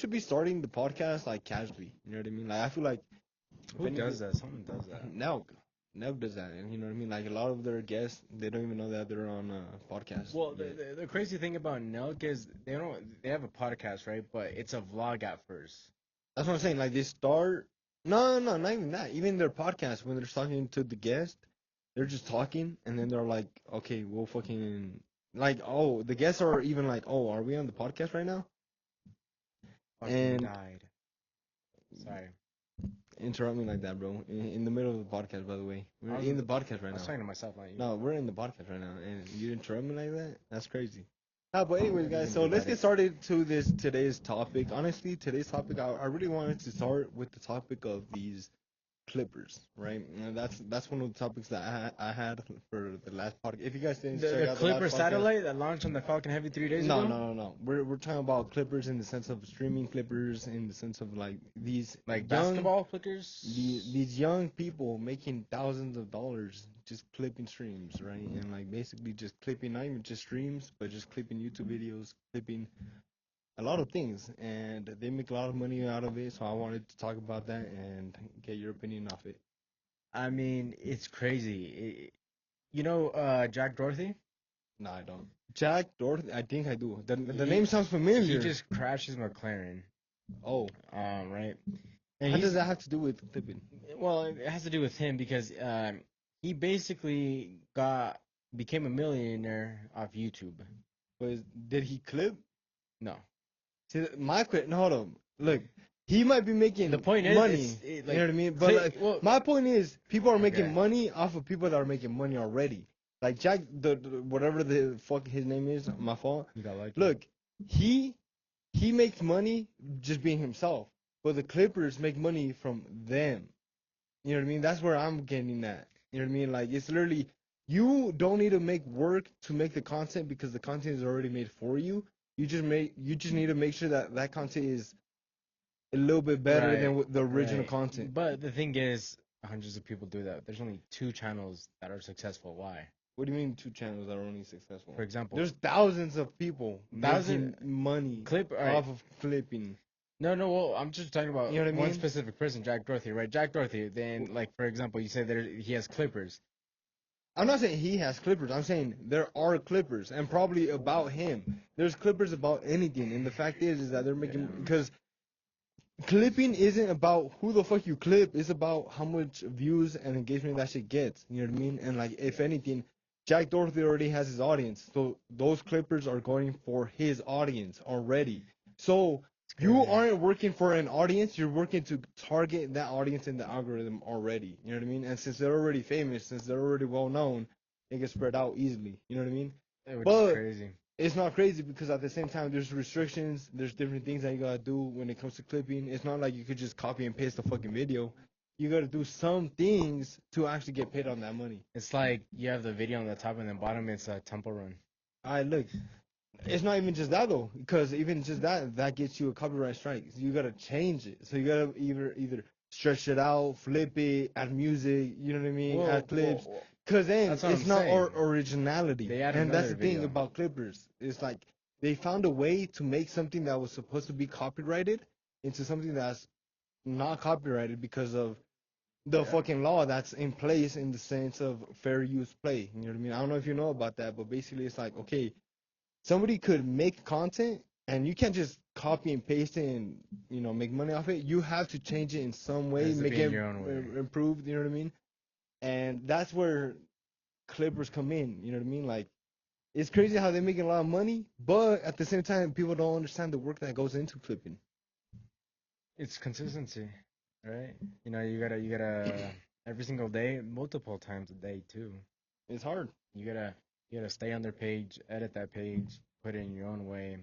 should be starting the podcast like casually. You know what I mean? Like I feel like Who does that? Someone does that. Nelk does that, and you know what I mean. Like a lot of their guests, they don't even know that they're on a podcast. Well, yet. the crazy thing about Nelk is they have a podcast, right? But it's a vlog at first. That's what I'm saying. Like they start. No, not even that. Even their podcast, when they're talking to the guest, they're just talking, and then they're like, "Okay, we'll fucking like." Oh, the guests are even like, "Oh, are we on the podcast right now?" Fucking And died. Sorry. interrupt me like that, bro. In the middle of the podcast, by the way. We're I was, in the podcast I right was now. talking to myself, not you. No, we're in the podcast right now, and you interrupt me like that? That's crazy. But anyways, You guys, can so do let's that. get started to today's topic. Honestly, today's topic, I really wanted to start with the topic of these Clippers, right? And that's one of the topics that I had for the last podcast. If you guys didn't check The out the Clipper last podcast, satellite that launched on the Falcon Heavy 3 days no, ago. no, no, no. We're talking about Clippers in the sense of streaming Clippers, in the sense of like these Like young basketball flickers. these young people making thousands of dollars just clipping streams, right? And like basically just clipping, not even just streams, but just clipping YouTube videos, clipping a lot of things, and they make a lot of money out of it. So I wanted to talk about that and get your opinion off it. I mean, it's crazy. You know, Jack Dorothy. No, I don't. Jack Dorothy, I think I do. The He- name sounds familiar. He just crashed his McLaren. Oh, Right. And how does that have to do with clipping? well, it has to do with him because he basically became a millionaire off YouTube. Did he clip? No. See, my question. Hold on. Look, he might be making The point is, money. like, you know what I mean? But like, well, my point is, people are making Okay. money off of people that are making money already. Like Jack, the whatever the fuck his name is, my fault. you got lucky. Look, he makes money just being himself, but the Clippers make money from them. You know what I mean? That's where I'm getting at. You know what I mean? Like it's literally you don't need to make work to make the content because the content is already made for you. You just need to make sure that that content is a little bit better Right, than the original right. content. But the thing is, hundreds of people do that. There's only 2 channels that are successful. Why? What do you mean 2 channels are only successful? For example, There's thousands of people Thousand- making money clip. All right. off of clipping. No, no. Well, I'm just talking about You know what I one mean? specific person, Jack Dorothy, right? Jack Dorothy. Then, like for example, you said that he has Clippers. I'm not saying he has clippers. I'm saying there are clippers, and probably about him. There's clippers about anything, and the fact is that they're making Yeah. because clipping isn't about who the fuck you clip. It's about how much views and engagement that shit gets. You know what I mean? And like, if anything, Jack Dorsey already has his audience, so those clippers are going for his audience already. So you crazy. aren't working for an audience. You're working to target that audience in the algorithm already. You know what I mean? And since they're already famous, since they're already well known, it gets spread out easily. You know what I mean? Which But is crazy. it's not crazy because at the same time there's restrictions, there's different things that you gotta do when it comes to clipping. It's not like you could just copy and paste the fucking video. You gotta do some things to actually get paid on that money. It's like you have the video on the top and the bottom. It's a temple run. Alright, look, it's not even just that though, because even just that gets you a copyright strike. So you gotta change it. So you gotta either stretch it out, flip it, add music. You know what I mean? Add clips. Whoa. Cause then That's what it's I'm not saying. originality, They add and that's the another thing video. about Clippers. It's like they found a way to make something that was supposed to be copyrighted into something that's not copyrighted because of the fucking law that's in place in the sense of fair use play. You know what I mean? I don't know if you know about that, but basically it's like, okay, somebody could make content and you can't just copy and paste it and make money off it. You have to change it in some way, Has to make be in it your own way. improved. You know what I mean? And that's where Clippers come in. You know what I mean? Like, it's crazy how they're making a lot of money, but at the same time, people don't understand the work that goes into clipping. It's consistency, right? You gotta every single day, multiple times a day too. It's hard. You gotta stay on their page, edit that page, put it in your own way.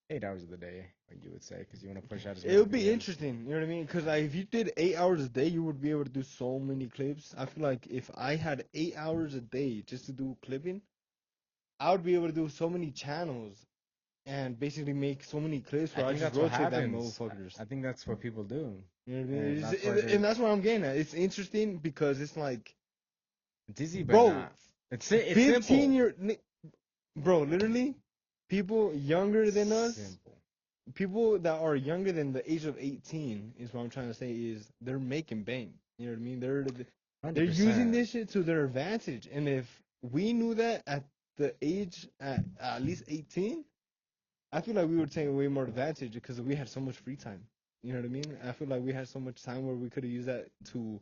8 hours of the day, like you would say, because you want to push out as It would many be videos. interesting. You know what I mean? Because like, if you did 8 hours a day, you would be able to do so many clips. I feel like if I had 8 hours a day just to do clipping, I would be able to do so many channels and basically make so many clips I where I think just that's what rotate that happens. motherfuckers. I think that's what people do. You know what I mean? And It's- that's why and that's what I'm getting at. It's interesting because it's like, it's easy, but bro, not. It's 15 simple. year, bro, literally, people younger than us, Simple. people that are younger than the age of 18 is what I'm trying to say is they're making bank. You know what I mean? They're using 100%. this shit to their advantage. And if we knew that at the age at least 18, I feel like we would take way more advantage because we had so much free time. You know what I mean? I feel like we had so much time where we could have used that to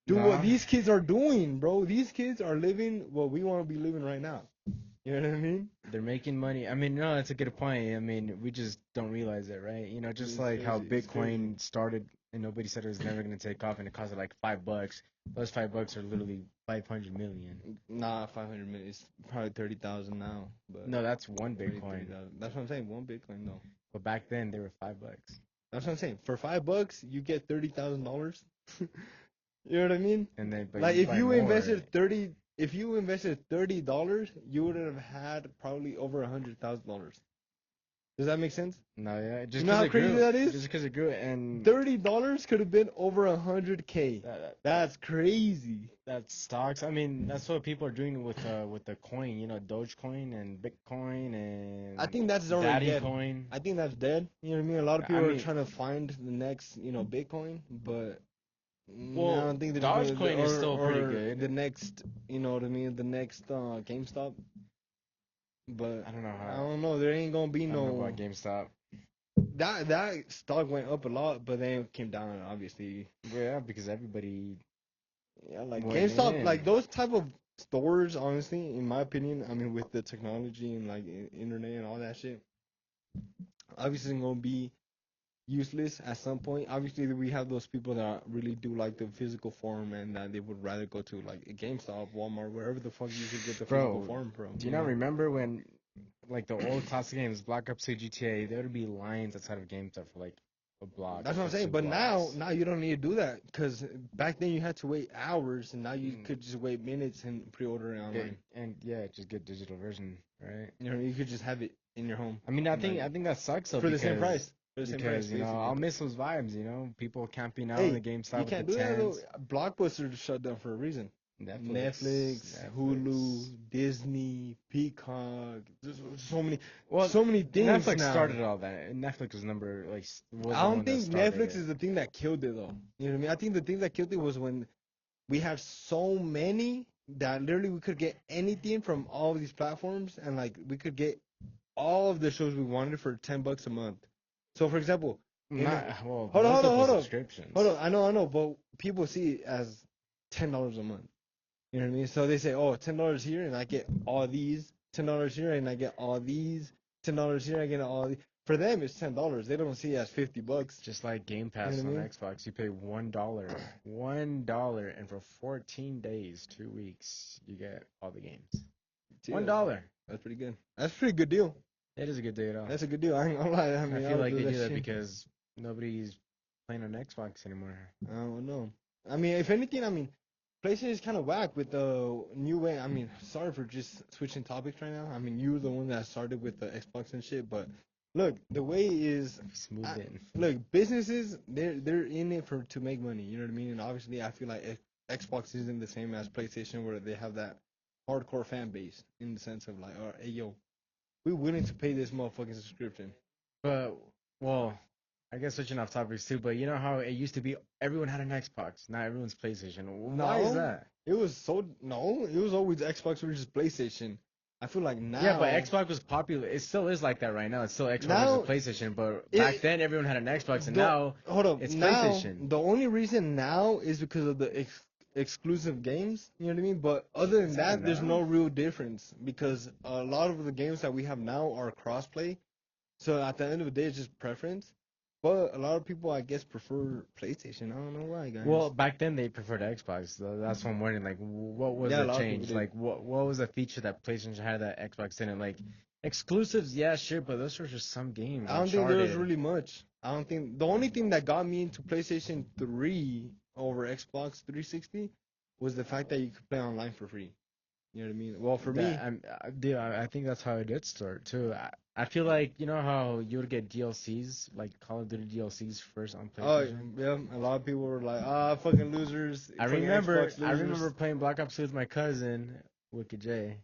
do what Nah, these kids are doing, bro. These kids are living what we want to be living right now. You know what I mean? they're making money. I mean, no, that's a good point. I mean, we just don't realize it, right? You know, just It's like how crazy. It's crazy. Bitcoin started and nobody said it was never gonna take off, and it cost like $5. Those $5 are literally 500 million. Nah, 500 million. It's probably 30,000 now. But No, that's one 20, Bitcoin. 30,000. That's what I'm saying. One Bitcoin though. But back then they were $5. That's what I'm saying. For $5, you get $30,000. You know what I mean? And then, but Like you if buy you more. invested $30, you would have had probably over $100,000. Does that make sense? No, yeah, just You know because how it crazy grew. that is? Just because it grew, and $30 could have been over 100K. that, That's crazy. that stocks. I mean, that's what people are doing with the coin. You know, Dogecoin and Bitcoin and I think that's already Daddy dead. Coin. I think that's dead. You know what I mean? A lot of I people are mean- trying to find the next, Bitcoin, but Well, I don't think they're just gonna, Dogecoin is still pretty or good. the next, you know what I mean? The next GameStop. But I don't know I how. don't know. There ain't gonna be I don't know no about GameStop. that stock went up a lot, but then it came down. Obviously, Yeah, because everybody yeah, like went GameStop, in. like those type of stores. Honestly, in my opinion, I mean, with the technology and like internet and all that shit, obviously it's gonna be useless at some point. Obviously, we have those people that really do like the physical form and that they would rather go to like a GameStop, Walmart, wherever the fuck you could get the physical Bro, form from. do you not remember when, like the old classic games, Black Ops 2, GTA, there would be lines outside of GameStop for like a block. That's what I'm or saying. 2 But blocks. now you don't need to do that because back then you had to wait hours, and now you Mm. could just wait minutes and pre-order it online. And yeah, just get digital version, right? You know, you could just have it in your home I mean, I think Like, that sucks though for the because same price. For the same because price, you know basically. I'll miss those vibes. You know, people camping out Hey, in the GameStop you with can't the do that though. tents. Blockbuster shut down for a reason. Netflix, Hulu, Disney, Peacock. There's Well, so many things Netflix now. started all that. Netflix was number like was I the don't one that think started Netflix it. is the thing that killed it though. You know what I mean? I think the thing that killed it was when we had so many that literally we could get anything from all of these platforms, and like we could get all of the shows we wanted for $10 a month. So for example, Not well, hold on, multiple hold on. subscriptions. hold on, I know, but people see it as $10 a month. You know what I mean? So they say, oh, $10 here and I get all these. $10 here and I get all these. $10 here I get all these. For them, it's $10. They don't see it as $50. Just like Game Pass You know on what I mean? Xbox, you pay $1, and for 14 days, 2 weeks, you get all the games. Dude, $1. That's pretty good. That's a pretty good deal. It is a good deal. That's a good deal. I ain't gonna lie. I mean, I feel would like they do that shit. because nobody's playing on Xbox anymore. I don't know. I mean, if anything, I mean, PlayStation is kind of whack with the new way. I mean, sorry for just switching topics right now. I mean, you were the one that started with the Xbox and shit, but look, the way is, Smooth in. look, businesses they're in it for to make money. You know what I mean? And obviously, I feel like Xbox isn't the same as PlayStation, where they have that hardcore fan base in the sense of like, oh, hey yo, we're willing to pay this motherfucking subscription. But, well, I guess switching off topics too, but you know how it used to be everyone had an Xbox, now everyone's PlayStation. Why is No. that? It was always Xbox versus PlayStation. I feel like now. Yeah, but Xbox was popular. It still is like that right now. It's still Xbox Now- versus PlayStation, but back then everyone had an Xbox, and now hold up, it's now, PlayStation. The only reason now is because of the exclusive games. You know what I mean? But other than that, there's no real difference because a lot of the games that we have now are crossplay. So at the end of the day, it's just preference. But a lot of people, I guess, prefer PlayStation. I don't know why, guys. Well, back then they preferred Xbox. That's what I'm wondering. Like, what was Yeah, a the lot of people change? did. Like, what was the feature that PlayStation had that Xbox didn't? Like, exclusives, yeah, sure, but those were just some games. I don't think there was Uncharted. really much. I don't think the only thing that got me into PlayStation 3 over Xbox 360 was the fact that you could play online for free. You know what I mean? Well, for me, Dude, I think that's how it did start too. I feel like you know how you would get DLCs, like Call of Duty DLCs first on oh PlayStation. yeah, a lot of people were like, fucking losers. I fucking remember, Xbox I losers." remember playing Black Ops 2 with my cousin, Wicked J,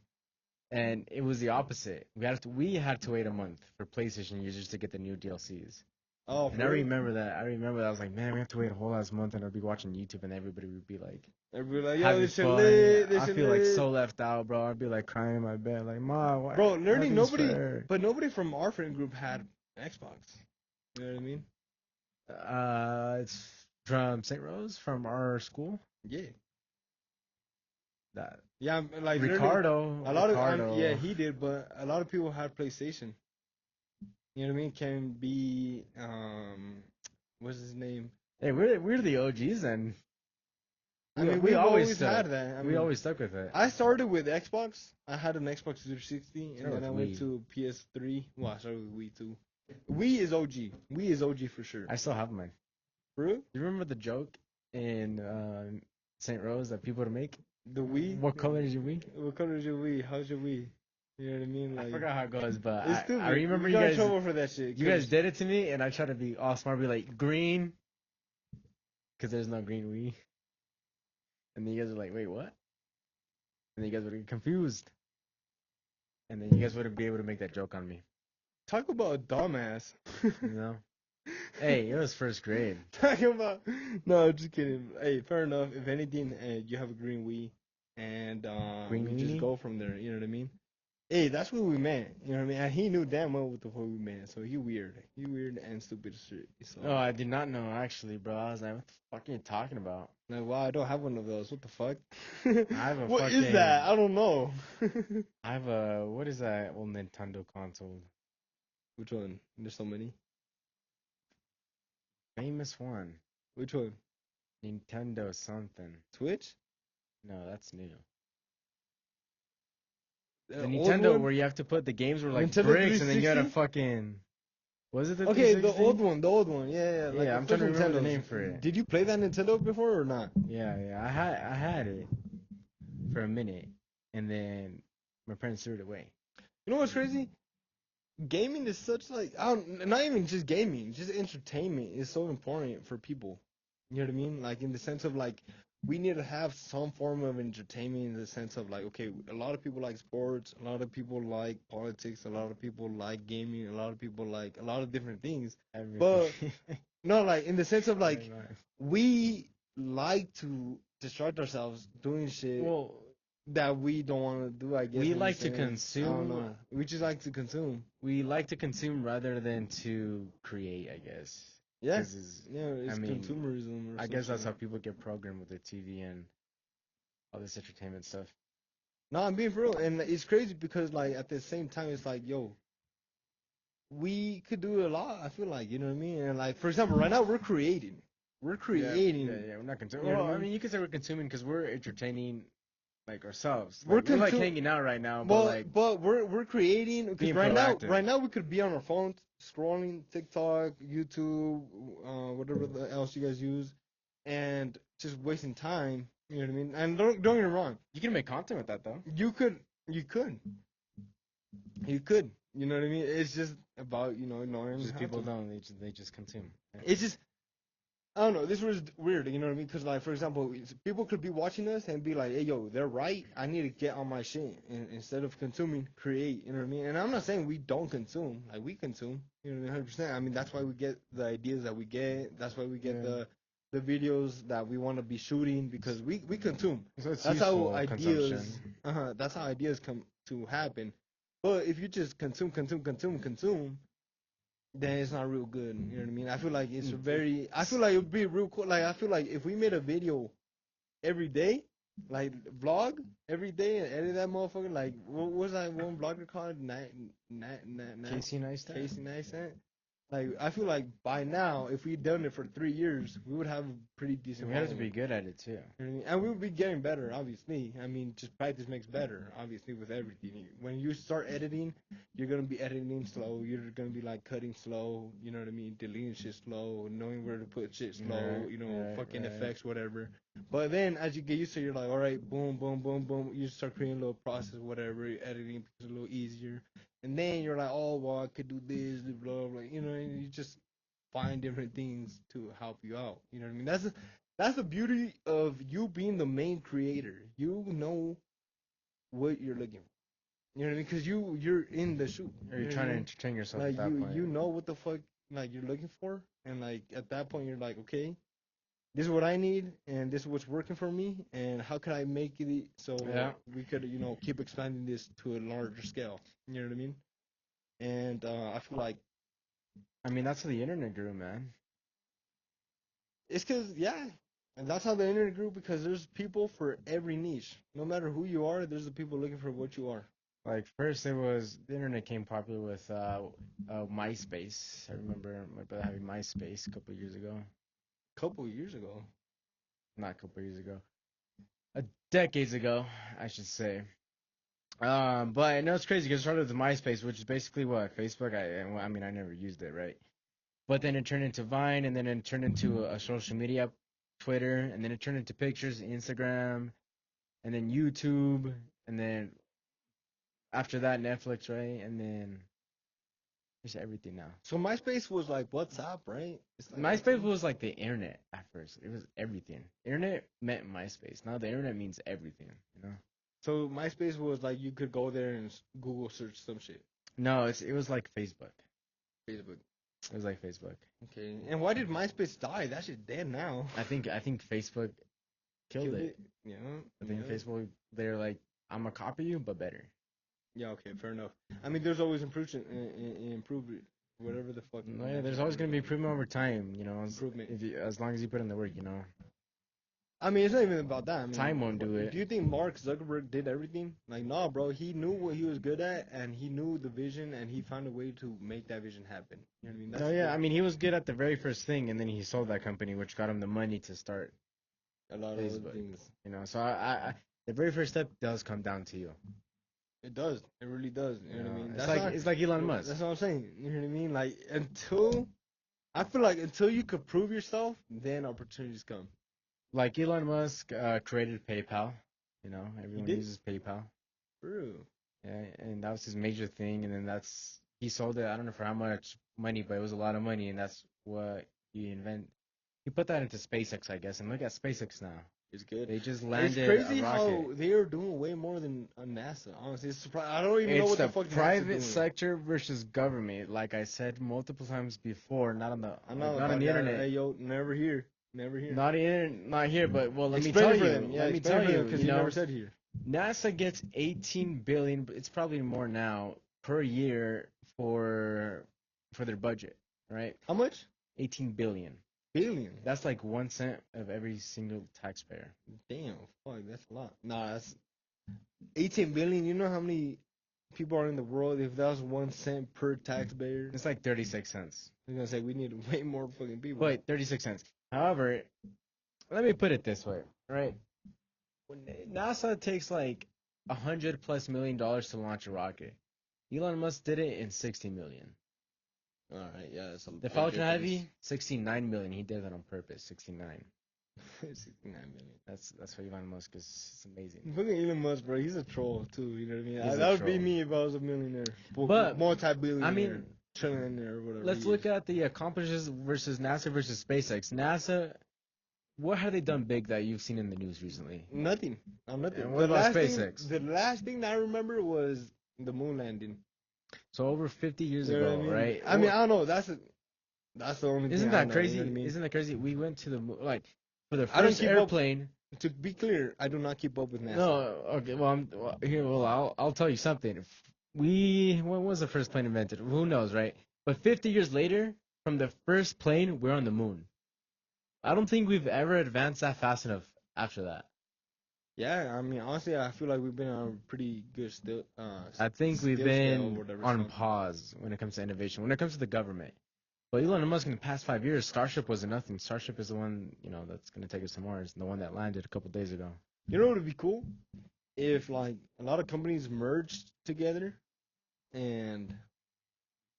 And it was the opposite. We had to wait a month for PlayStation users to get the new DLCs. Oh, And I remember that. I was like, man, we have to wait a whole last month, and I'd be watching YouTube, and everybody would be like, Everybody like, yo, having this shit fun. lit. This I shit feel like lit. so left out, bro. I'd be like crying in my bed, like, Ma, why? Bro, literally nothing's nobody, fair." but nobody from our friend group had Xbox. You know what I mean? It's from St. Rose, from our school. Yeah. That Yeah, like literally, Ricardo. a lot Ricardo. of yeah, he did, but a lot of people had PlayStation. You know what I mean? Can be what's his name? Hey, we're the OGs then. I mean, we we've always stuck. had that. I We mean, always stuck with it. I started with Xbox. I had an Xbox 360, and Started then I with went Wii. to PS3. Well, I started with Wii too. Wii is OG. Wii is OG for sure. I still have mine. Bro, You remember the joke in St. Rose that people would make? the Wii. What color is your Wii? What color is your Wii? How's your Wii? You know what I mean? I forgot how it goes, but It's stupid. I remember you you got in guys. trouble for that shit. You guys did it to me, and I tried to be all smart, be like green, because there's no green Wii. And then you guys were like, wait, what? And then you guys would get confused. And then you guys wouldn't be able to make that joke on me. Talk about a dumbass. You know? Hey, it was first grade. Talking about no, just kidding. Hey, fair enough. If anything, you have a green Wii, and Green we just weenie? go from there. You know what I mean? Hey, that's what we meant. You know what I mean? And he knew damn well what the fuck we meant. So he weird. He weird and stupid as shit. So, Oh, I did not know, actually, bro. I was like, what the fuck are you talking about? like, wow, I don't have one of those. What the fuck? I have a What is that? I don't know. I have a, what is that old Nintendo console? Which one? There's so many. Famous one. Which one? Nintendo something. Switch? No, that's new. The The old Nintendo one? where you have to put the games were like Nintendo bricks, and then you had to 360? fucking. Was it the Okay, 360? the old one. The old one. Yeah, yeah. Like Yeah, the I'm trying to first remember the Nintendos. name for it. Did you play that Nintendo before or not? Yeah, I had it for a minute, and then my parents threw it away. You know what's crazy? Gaming is such like not even just gaming, just entertainment is so important for people. You know what I mean? Like in the sense of like we need to have some form of entertainment in the sense of like okay, a lot of people like sports, a lot of people like politics, a lot of people like gaming, a lot of people like a lot of different things. But Everything. no, like in the sense of like Very nice. we like to distract ourselves doing shit Well, that we don't want to do. I guess we in a like to sense. I don't consume. know. We just like to consume. We like to consume rather than to create, I guess. Yeah, 'Cause it's- yeah, it's I mean, consumerism. Or I some guess that's shit. how people get programmed with their TV and all this entertainment stuff. No, I'm being for real, and it's crazy because like at the same time, it's like, yo, we could do a lot. I feel like you know what I mean. And like for example, right now we're creating. We're creating. Yeah, we're not consuming. You know Well, what I I mean? mean, you could say we're consuming because we're entertaining, like ourselves. We're Like, we're like consu- hanging out right now, but But like we're creating because being right proactive. now we could be on our phones scrolling TikTok, YouTube, whatever else you guys use, and just wasting time. You know what I mean? And don't get me wrong, you can make content with that though. you could. You know what I mean? It's just about knowing. Just how people to. don't. They just consume. It's just I don't know. This was weird. You know what I mean? Because like for example, people could be watching us and be like, "Hey, yo, they're right. I need to get on my shit." And instead of consuming, create. You know what I mean? And I'm not saying we don't consume. Like we consume. You know, 100%. I mean, that's why we get the ideas that we get. That's why we get Yeah. the videos that we want to be shooting because we consume. So it's That's how useful ideas. consumption. That's how ideas come to happen. But if you just consume, then it's not real good. You know what I mean? I feel like it's very. I feel like it would be real cool. Like I feel like if we made a video every day, like vlog every day, and edit that motherfucker. Like what was that one blogger called? Casey Neistat. Casey Neistat. Like I feel like by now, if we'd done it for 3 years, we would have a pretty decent. We have to following. be good at it too. You know what I mean? And we would be getting better, obviously. I mean, just practice makes better, obviously, with everything. When you start editing, you're gonna be editing slow. You're gonna be like cutting slow. You know what I mean? Deleting shit slow, knowing where to put shit slow. Right, You know, right, fucking right. effects, whatever. But then as you get used to it, you're like, all right, boom, boom, boom, boom. You start creating a little process, whatever. Editing becomes a little easier, and then you're like, oh well, I could do this, blah blah. You know, and you just find different things to help you out. You know what I mean? That's the beauty of you being the main creator. You know what you're looking for. You know what I mean? Because you're in the shoot. Or you're You know trying what I to mean? entertain yourself Like at that point. you know what the fuck like you're looking for, and like at that point you're like, okay, this is what I need, and this is what's working for me, and how can I make it so Yeah. we could keep expanding this to a larger scale. You know what I mean? And I feel like I mean, that's how the internet grew, man. it's because and that's how the internet grew, because there's people for every niche. No matter who you are, there's the people looking for what you are. Like first, it was the internet came popular with MySpace. I remember my brother having MySpace a couple of years ago. Couple years ago. Not a couple of years ago, decades ago, I should say. But I know it's crazy because it started with MySpace, which is basically what Facebook. I mean, I never used it, right? But then it turned into Vine, and then it turned into a social media, Twitter, and then it turned into pictures, Instagram, and then YouTube, and then after that Netflix, right? And then there's everything now. So MySpace was like WhatsApp, right? It's like MySpace was like the internet at first. It was everything. Internet meant MySpace. Now the internet means everything, you know? So MySpace was like you could go there and Google search some shit. No, it was like Facebook. Facebook. It was like Facebook. Okay. And why did MySpace die? That shit's dead now. I think Facebook killed it. Yeah. I think Facebook, they're like, I'm gonna copy you, but better. Yeah. Okay. Fair enough. I mean, there's always improvement, whatever the fuck. No, yeah, there's always gonna be improvement over time, you know. Improvement. As long as you put in the work, you know. I mean, it's not even about that. I mean, Time won't do it. Do you think Mark Zuckerberg did everything? Like, nah, bro. He knew what he was good at, and he knew the vision, and he found a way to make that vision happen. You know what I mean? No, yeah, I mean, he was good at the very first thing, and then he sold that company, which got him the money to start a lot of Facebook. other things. You know, so I the very first step does come down to you. It does. It really does. You know what I mean? It's like Elon Musk. That's what I'm saying. You know what I mean? Like I feel like until you could prove yourself, then opportunities come. Like Elon Musk created PayPal. You know, everyone uses PayPal. True. Yeah, and that was his major thing. And then he sold it. I don't know for how much money, but it was a lot of money, and that's what he invented. He put that into SpaceX, I guess. And look at SpaceX now. It's good. They just landed It's crazy a rocket. how they are doing way more than NASA. Honestly, it's surprising. I don't even know what the fuck private sector versus government. Like I said multiple times before, not on the internet. Hey, yo, never here. Never here. Not here, but well, let me Explain tell it for you. them. Yeah, Let me explain tell it for you. them, 'cause You you know, never said here. NASA gets 18 billion. It's probably more now per year for their budget, right? How much? 18 billion. Billion. That's like 1 cent of every single taxpayer. Damn, fuck, that's a lot. Nah, that's 18 billion. You know how many people are in the world? If that was 1 cent per taxpayer, It's like 36 cents. I'm gonna say we need way more fucking people. Wait, 36 cents. However, let me put it this way, right? When NASA takes like $100+ million to launch a rocket, Elon Musk did it in 60 million. All right, yeah, that's The Falcon Heavy, 69 million. He did that on purpose. 69. 69 million. That's what Elon Musk is. It's amazing. Fucking Elon Musk, bro. He's a troll too. You know what I mean? He's a That would be troll. me if I was a millionaire, But, multi-billionaire. I mean, trillionaire or whatever. let's look at the accomplishments versus NASA versus SpaceX. NASA, what have they done big that you've seen in the news recently? Nothing. Nothing. And what about SpaceX? The last thing that I remember was the moon landing. So over 50 years You know ago, what I mean? right? I mean, I don't know. That's the only. Isn't thing I that know, crazy? You know what I mean? Isn't that crazy? We went to the moon, like for the I don't first keep up- airplane. To be clear, I do not keep up with NASA. No, okay. Well, I'll tell you something. When was the first plane invented? Who knows, right? But 50 years later, from the first plane, we're on the moon. I don't think we've ever advanced that fast enough after that. Yeah, I mean, honestly, I feel like we've been on a pretty good still. I think we've skill scale or been whatever on it's called. pause when it comes to innovation, when it comes to the government. But Elon Musk in the past 5 years, Starship wasn't nothing. Starship is the one, that's going to take us to Mars, the one that landed a couple days ago. You know what would be cool? If like a lot of companies merged together and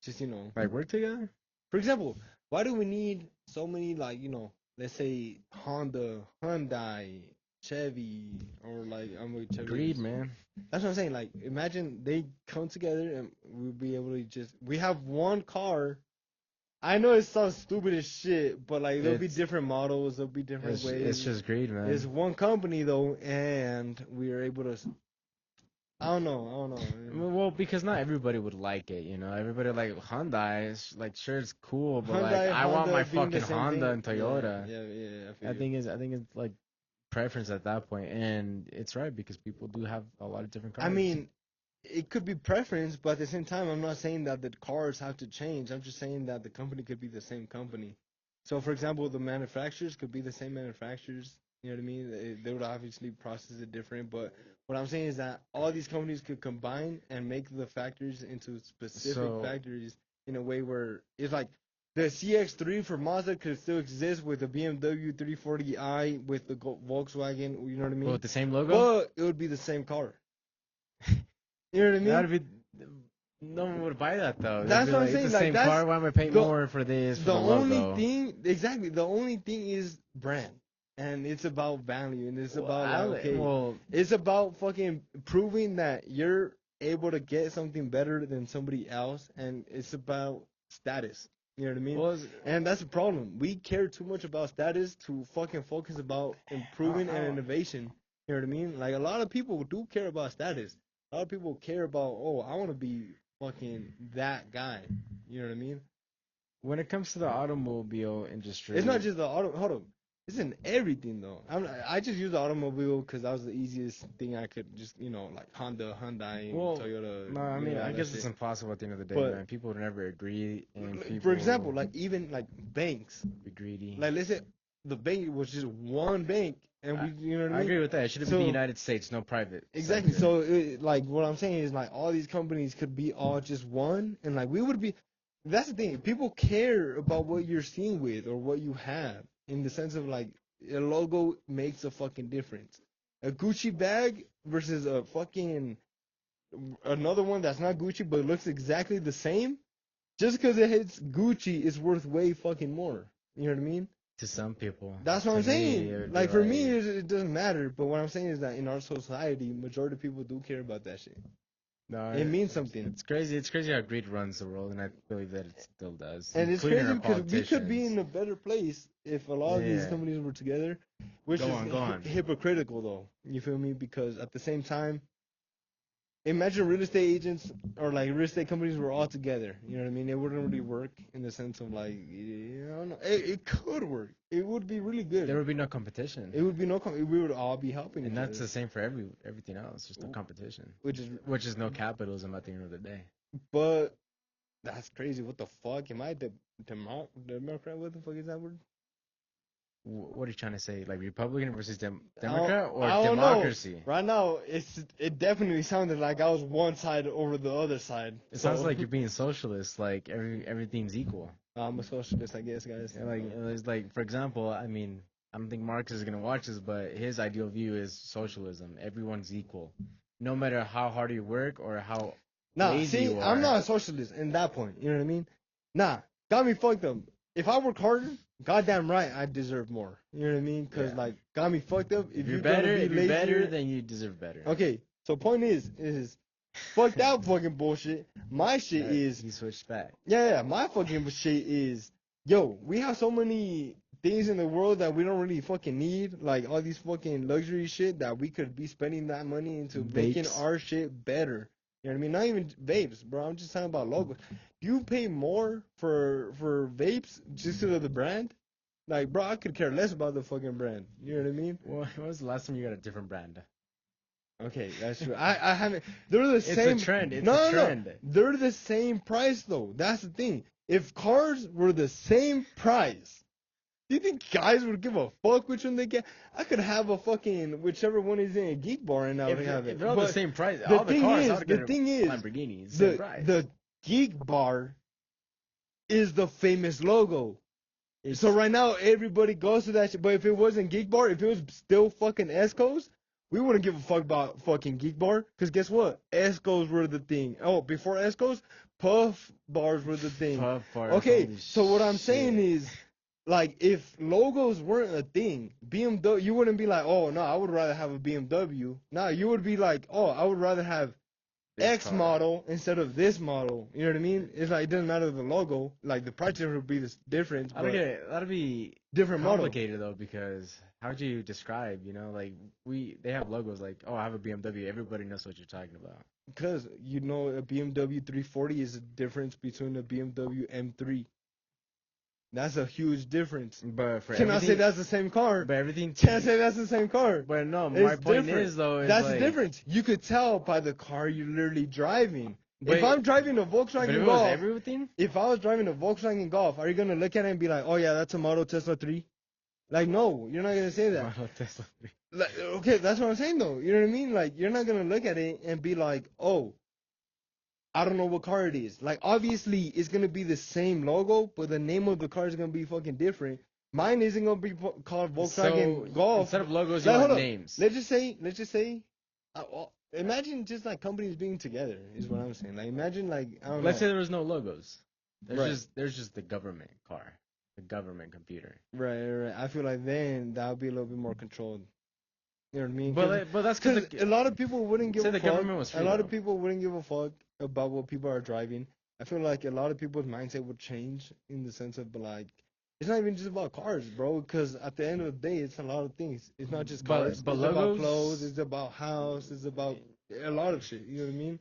just Like work together? for example, why do we need so many like let's say Honda, Hyundai, Chevy, or like I'm with Chevy. Greed, man. That's what I'm saying. Like imagine they come together and we'll be able to we have one car. I know it sounds stupid as shit, but like there'll be different models, there'll be different ways. It's just greed, man. It's one company though, and we are able to I don't know. I don't know. Well, because not everybody would like it, you know. Everybody like Hyundai, like sure it's cool, but like Hyundai, I want my Honda being the fucking same Honda thing. and Toyota. Yeah. I feel you. I think it's like preference at that point, and it's right because people do have a lot of different I cars. mean, it could be preference, but at the same time, I'm not saying that the cars have to change. I'm just saying that the company could be the same company. So, for example, the manufacturers could be the same manufacturers. You know what I mean? They would obviously process it different, but what I'm saying is that all these companies could combine and make the factories into specific So factories in a way where it's like the CX-3 for Mazda could still exist with the BMW 340i with the Volkswagen. You know what I mean? with the same logo, But it would be the same car. You know what I mean? that would be. No one would buy that though. They'd That's be what I'm like, saying. It's the Like same that's car. Why am I paying the- more for this for the the only logo? thing. Exactly. The only thing is brand, and it's about value, and it's about like, okay, well, it's about fucking proving that you're able to get something better than somebody else, and it's about status. You know what I mean? well, And that's the problem. We care too much about status to fucking focus about improving and innovation. You know what I mean? Like a lot of people do care about status. A lot of people care about, oh, I want to be fucking that guy. You know what I mean? when it comes to the automobile industry, It's not just the auto. Hold on. It's in everything though. I just use the automobile because that was the easiest thing I could just like Honda, Hyundai, Well, Toyota. no, I mean, all I that guess shit. it's impossible at the end of the day, But- man. People would never agree, and people For example, like even like banks. be greedy. Like let's say the bank was just one bank, and we, you know what I I mean? agree with that. It should have been So- the United States, no private. Exactly. sector. So like what I'm saying is like all these companies could be all just one, and like we would be. That's the thing. People care about what you're seeing with or what you have in the sense of like a logo makes a fucking difference. A Gucci bag versus a fucking another one that's not Gucci but looks exactly the same. Just because it hits Gucci is worth way fucking more. You know what I mean? to some people. That's what To I'm me, saying. it would be Like for me, it doesn't matter. But what I'm saying is that in our society, majority of people do care about that shit. no, It means something. It's crazy. It's crazy how greed runs the world, and I believe that it still does. And it's including crazy our because we could be politicians. in a better place if a lot of these Yeah. companies were together, which Go is on, go on. hypocritical though. You feel me? Because at the same time, imagine real estate agents or like real estate companies were all together. You know what I mean? It wouldn't really work in the sense of like, I don't know. It could work. It would be really good. There would be no competition, It would be we would all be helping and each that's other, the same for everything else. Just no competition, which is no capitalism at the end of the day. but that's crazy. What the fuck? Am I the Democrat? What the fuck is that word? What are you trying to say? Like Republican versus I don't- Democrat or I don't know. democracy? Right now, it definitely sounded like I was one side over the other side. It sounds like you're being socialist. Like everything's equal. I'm a socialist, I guess, guys. And like it's like, for example, I mean, I don't think Marx is gonna watch this, but his ideal view is socialism. Everyone's equal, no matter how hard you work or how Nah, lazy see, you I'm are. not a socialist in that point. You know what I mean? Nah, got me fucked up. If I work harder, goddamn right, I deserve more. You know what I mean? Because Yeah. like, got me fucked up. If you're you're better, gonna be if you're better, lazier- then you deserve better. Okay, so point is fuck that fucking bullshit. My shit Right, is he switched back. yeah, my fucking shit is yo, we have so many things in the world that we don't really fucking need, like all these fucking luxury shit that we could be spending that money into making Vapes. our shit better. You know what I mean? Not even vapes, bro. I'm just talking about logos. Do you pay more for vapes just to the brand? Like, bro, I could care less about the fucking brand. You know what I mean? When was the last time you got a different brand? Okay, that's true. I haven't. They're the It's same. a trend. It's no, a no, trend. no. They're the same price though. That's the thing. If cars were the same price, do you think guys would give a fuck which one they get? I could have a fucking whichever one is in a Geek Bar and I would have it. If they're all the But same price, the all the thing cars, is- I would get the a thing is, Lamborghini, same the price. the Geek Bar is the famous logo. It's- So right now everybody goes to that shit. But if it wasn't Geek Bar, if it was still fucking Escos, we wouldn't give a fuck about fucking Geek Bar. Cause guess what? Escos were the thing. Oh, before Escos, Puff Bars were the thing. Puff bars, Okay, holy so what I'm saying shit. is, like, if logos weren't a thing, BMW, you wouldn't be like, oh no, I would rather have a BMW. No, you would be like, oh, I would rather have this X car. model instead of this model. You know what I mean? It's like it doesn't matter the logo. Like the price difference would be the difference, I don't but get it. That'd be different model. complicated though, because how would you describe? You know, like they have logos like, oh, I have a BMW. Everybody knows what you're talking about. Because you know a BMW 340 is a difference between a BMW M3. That's a huge difference. But for Can I say everything, that's the same car? but everything. Can I say that's the same car? But no, It's my point different. is though, is That's like, the difference. You could tell by the car you're literally driving. But- If I'm driving a But if Volkswagen it was Golf, everything, if I was driving a Volkswagen Golf, are you gonna look at it and be like, "Oh yeah, that's a Model Tesla 3"? Like, no, you're not gonna say that. Model Tesla. Like, okay, that's what I'm saying though. You know what I mean? Like, you're not gonna look at it and be like, "Oh, I don't know what car it is." Like, obviously, it's gonna be the same logo, but the name of the car is gonna be fucking different. Mine isn't gonna be called Volkswagen So, Golf. instead of logos, you Like, want hold on. names. Let's just say, well, imagine just like companies being together is what I'm saying. Like, imagine like I don't Let's say know. there was no logos. Right. There's just the government car, the government computer. Right. I feel like then that would be a little bit more controlled. You know what I mean? But that's because Because a lot of people wouldn't give say a the fuck. government was free, A lot though. of people wouldn't give a fuck about what people are driving. I feel like a lot of people's mindset would change in the sense of like, it's not even just about cars, bro. Because at the end of the day, it's a lot of things. It's not just cars. But it's logos, about clothes. It's about house. It's about a lot of shit. You know what I mean?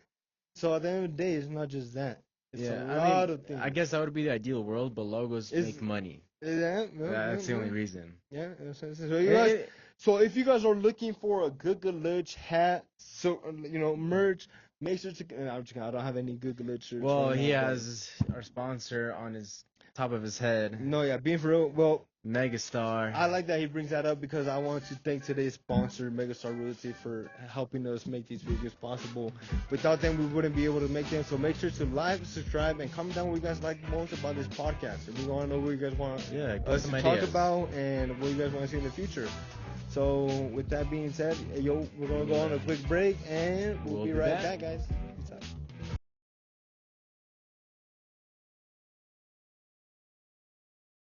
So at the end of the day, it's not just that. It's yeah, a I lot mean, of things. I guess that would be the ideal world, but logos It's- make money. Yeah, That's the only reason. Yeah. So you guys, so if you guys are looking for a Good Glitch hat, so merch, make sure to. I don't have any Good Glitch shirts. Well, right he now, but- has our sponsor on his top of his head, No, yeah, being for real. Well, Megastar. I like that he brings that up because I want to thank today's sponsor, Megastar Realty, for helping us make these videos possible. Without them, we wouldn't be able to make them. So make sure to like, subscribe, and comment down what you guys like most about this podcast. If we want to know what you guys want Yeah, give us some to ideas. talk about and what you guys want to see in the future. So with that being said, we're gonna go on a quick break and we'll be right back, guys.